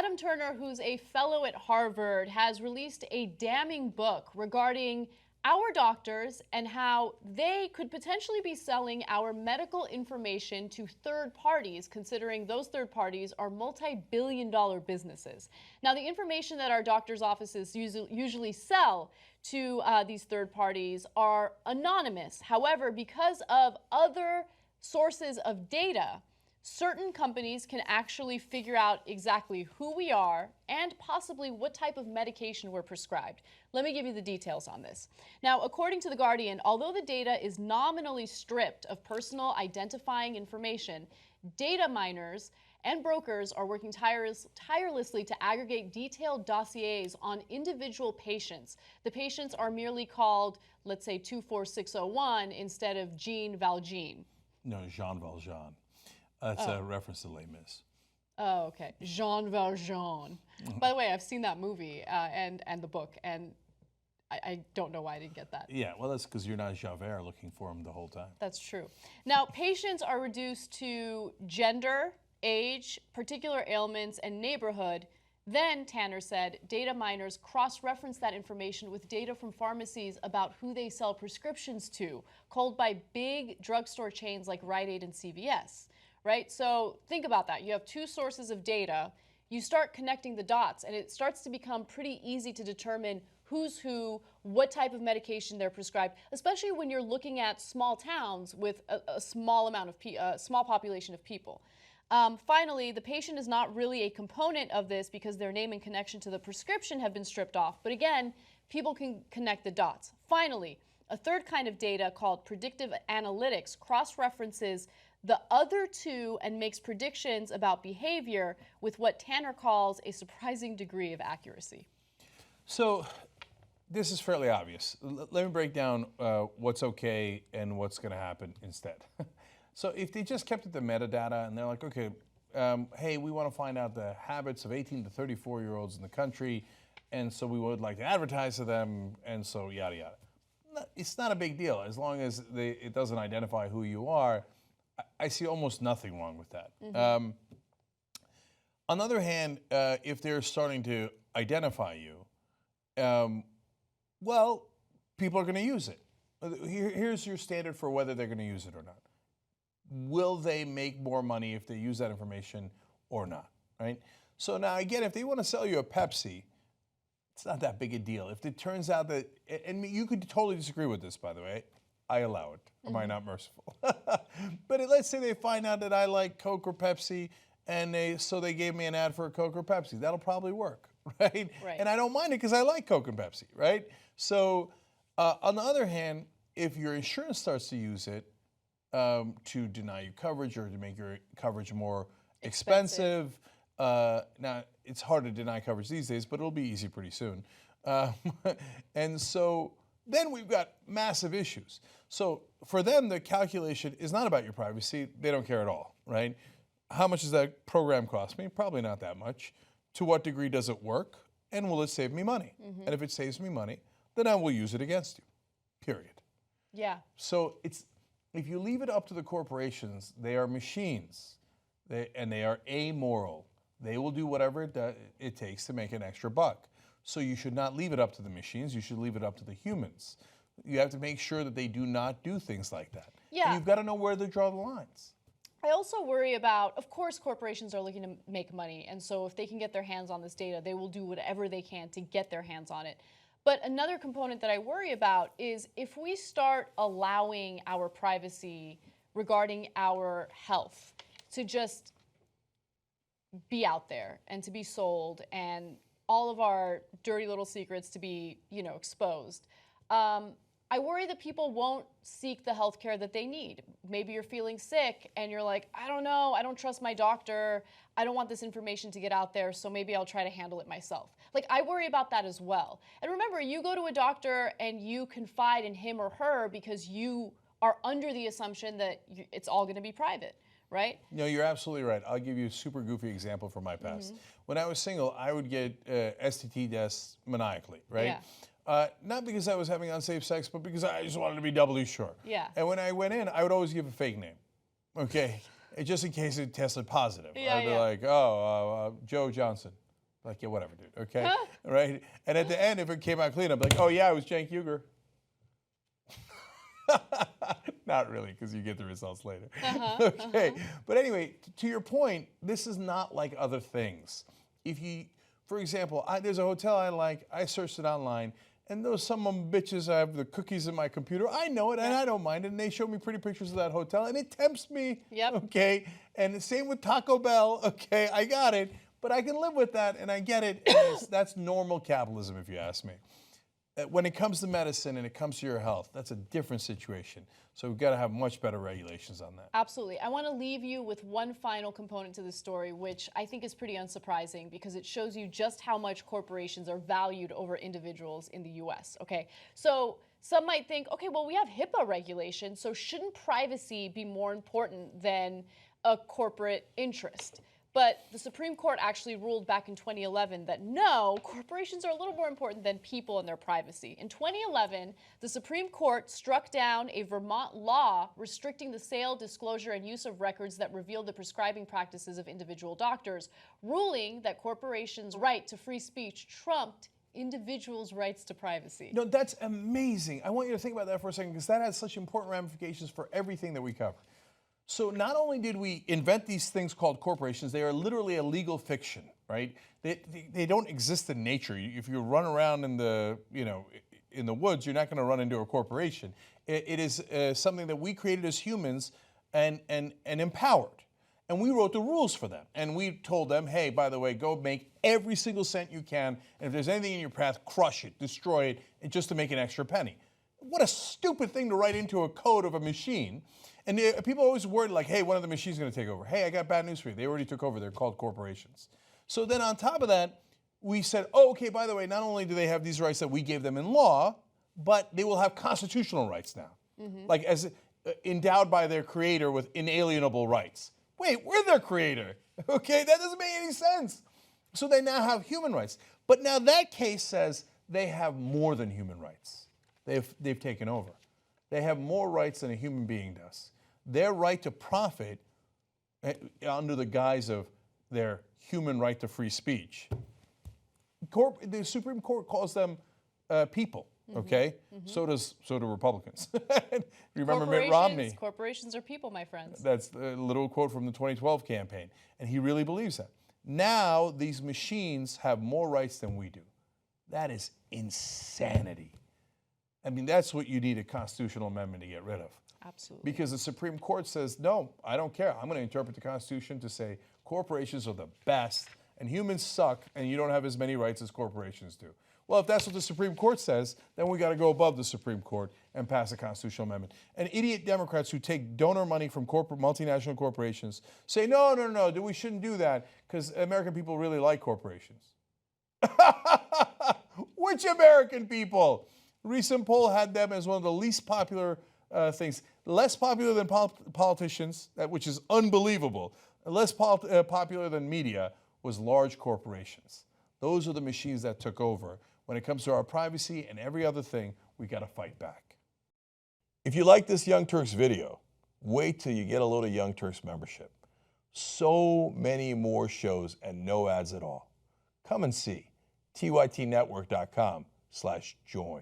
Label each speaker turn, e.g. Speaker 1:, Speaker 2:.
Speaker 1: Adam Turner, who's a fellow at Harvard, has released a damning book regarding our doctors and how they could potentially be selling our medical information to third parties, considering those third parties are multi-billion-dollar businesses. Now, the information that our doctors' offices usually sell to these third parties are anonymous. However, because of other sources of data, certain companies can actually figure out exactly who we are and possibly what type of medication we're prescribed. Let me give you the details on this. Now, according to The Guardian, although the data is nominally stripped of personal identifying information, data miners and brokers are working tirelessly to aggregate detailed dossiers on individual patients. The patients are merely called, let's say, 24601 instead of Jean Valjean.
Speaker 2: No, Jean Valjean. That's a reference to Les Mis.
Speaker 1: Oh, okay. Jean Valjean. By the way, I've seen that movie and the book, and I don't know why I didn't get that.
Speaker 2: Yeah, well, that's because you're not Javert looking for him the whole time.
Speaker 1: That's true. Now, patients are reduced to gender, age, particular ailments, and neighborhood. Then, Tanner said, data miners cross-reference that information with data from pharmacies about who they sell prescriptions to, culled by big drugstore chains like Rite Aid and CVS. Right? So think about that. You have two sources of data. You start connecting the dots, and it starts to become pretty easy to determine who's who, what type of medication they're prescribed, especially when you're looking at small towns with a small amount of small population of people. Finally, the patient is not really a component of this because their name and connection to the prescription have been stripped off. But again, people can connect the dots. Finally, a third kind of data called predictive analytics cross-references the other two and makes predictions about behavior with what Tanner calls a surprising degree of accuracy.
Speaker 2: So this is fairly obvious. Let me break down what's okay and what's going to happen instead. So if they just kept it the metadata and they're like, okay, hey, we want to find out the habits of 18 to 34-year-olds in the country, and so we would like to advertise to them, and so yada, yada. It's not a big deal as long as it doesn't identify who you are. I see almost nothing wrong with that.
Speaker 1: Mm-hmm.
Speaker 2: On the other hand, if they're starting to identify you, well, people are going to use it. Here's your standard for whether they're going to use it or not. Will they make more money if they use that information or not, right? So now, again, if they want to sell you a Pepsi, it's not that big a deal. If it turns out that, and you could totally disagree with this, by the way, I allow it. Am I not merciful? But let's say they find out that I like Coke or Pepsi, and so they gave me an ad for a Coke or Pepsi. That'll probably work, right? And I don't mind it because I like Coke and Pepsi, right? So on the other hand, if your insurance starts to use it to deny you coverage or to make your coverage more expensive, now it's hard to deny coverage these days, but it'll be easy pretty soon. And so then we've got massive issues. So for them, the calculation is not about your privacy. They don't care at all, right? How much does that program cost me? Probably not that much. To what degree does it work? And will it save me money? Mm-hmm. And if it saves me money, then I will use it against you, period.
Speaker 1: Yeah.
Speaker 2: So if you leave it up to the corporations, they are machines, and they are amoral. They will do whatever it takes to make an extra buck. So you should not leave it up to the machines. You should leave it up to the humans. You have to make sure that they do not do things like that.
Speaker 1: Yeah.
Speaker 2: And you've got to know where to draw the lines.
Speaker 1: I also worry about, of course, corporations are looking to make money. And so if they can get their hands on this data, they will do whatever they can to get their hands on it. But another component that I worry about is if we start allowing our privacy regarding our health to just be out there and to be sold and all of our dirty little secrets to be, exposed. I worry that people won't seek the health care that they need. Maybe you're feeling sick and you're like, I don't know, I don't trust my doctor. I don't want this information to get out there, so maybe I'll try to handle it myself. Like, I worry about that as well. And remember, you go to a doctor and you confide in him or her because you are under the assumption that it's all going to be private. Right?
Speaker 2: No, you're absolutely right. I'll give you a super goofy example from my past. Mm-hmm. When I was single, I would get STD tests maniacally, right? Yeah. Not because I was having unsafe sex, but because I just wanted to be doubly sure.
Speaker 1: Yeah.
Speaker 2: And when I went in, I would always give a fake name, okay? Just in case it tested positive. I'd be like, Joe Johnson. Like, yeah, whatever, dude, okay? Right? And at the end, if it came out clean, I'd be like, oh, yeah, it was Cenk Uygur. Not really, because you get the results later. Okay, but anyway, to your point, this is not like other things. If you, for example, there's a hotel I like, I searched it online, and those some of them bitches, I have the cookies in my computer, I know it, and I don't mind it, and they show me pretty pictures of that hotel, and it tempts me, okay? And the same with Taco Bell, okay, I got it, but I can live with that, and I get it, and that's normal capitalism, if you ask me. When it comes to medicine and it comes to your health, that's a different situation. So we've got to have much better regulations on that.
Speaker 1: Absolutely. I want to leave you with one final component to the story, which I think is pretty unsurprising because it shows you just how much corporations are valued over individuals in the U.S. Okay, so some might think, okay, well, we have HIPAA regulations, so shouldn't privacy be more important than a corporate interest? But the Supreme Court actually ruled back in 2011 that no, corporations are a little more important than people and their privacy. In 2011, the Supreme Court struck down a Vermont law restricting the sale, disclosure, and use of records that revealed the prescribing practices of individual doctors, ruling that corporations' right to free speech trumped individuals' rights to privacy.
Speaker 2: No, that's amazing. I want you to think about that for a second because that has such important ramifications for everything that we cover. So not only did we invent these things called corporations, they are literally a legal fiction, right? They don't exist in nature. If you run around in the, in the woods, you're not going to run into a corporation. It is something that we created as humans and empowered. And we wrote the rules for them. And we told them, hey, by the way, go make every single cent you can. And if there's anything in your path, crush it, destroy it, and just to make an extra penny. What a stupid thing to write into a code of a machine. And people always worried like, hey, one of the machines is going to take over. Hey, I got bad news for you. They already took over. They're called corporations. So then on top of that, we said, oh, okay, by the way, not only do they have these rights that we gave them in law, but they will have constitutional rights now. Like as endowed by their creator with inalienable rights. Wait, we're their creator. Okay, that doesn't make any sense. So they now have human rights. But now that case says they have more than human rights. They've taken over. They have more rights than a human being does. Their right to profit under the guise of their human right to free speech. The Supreme Court calls them people, okay? So do Republicans. You remember Mitt Romney?
Speaker 1: Corporations are people, my friends.
Speaker 2: That's a little quote from the 2012 campaign. And he really believes that. Now these machines have more rights than we do. That is insanity. I mean, that's what you need a constitutional amendment to get rid of.
Speaker 1: Absolutely.
Speaker 2: Because the Supreme Court says, no, I don't care. I'm going to interpret the Constitution to say corporations are the best and humans suck and you don't have as many rights as corporations do. Well, if that's what the Supreme Court says, then we got to go above the Supreme Court and pass a constitutional amendment. And idiot Democrats who take donor money from multinational corporations say, no, we shouldn't do that because American people really like corporations. Which American people? A recent poll had them as one of the least popular things. Less popular than politicians, which is unbelievable. Less popular than media was large corporations. Those are the machines that took over. When it comes to our privacy and every other thing, we got to fight back. If you like this Young Turks video, wait till you get a load of Young Turks membership. So many more shows and no ads at all. Come and see tytnetwork.com/join.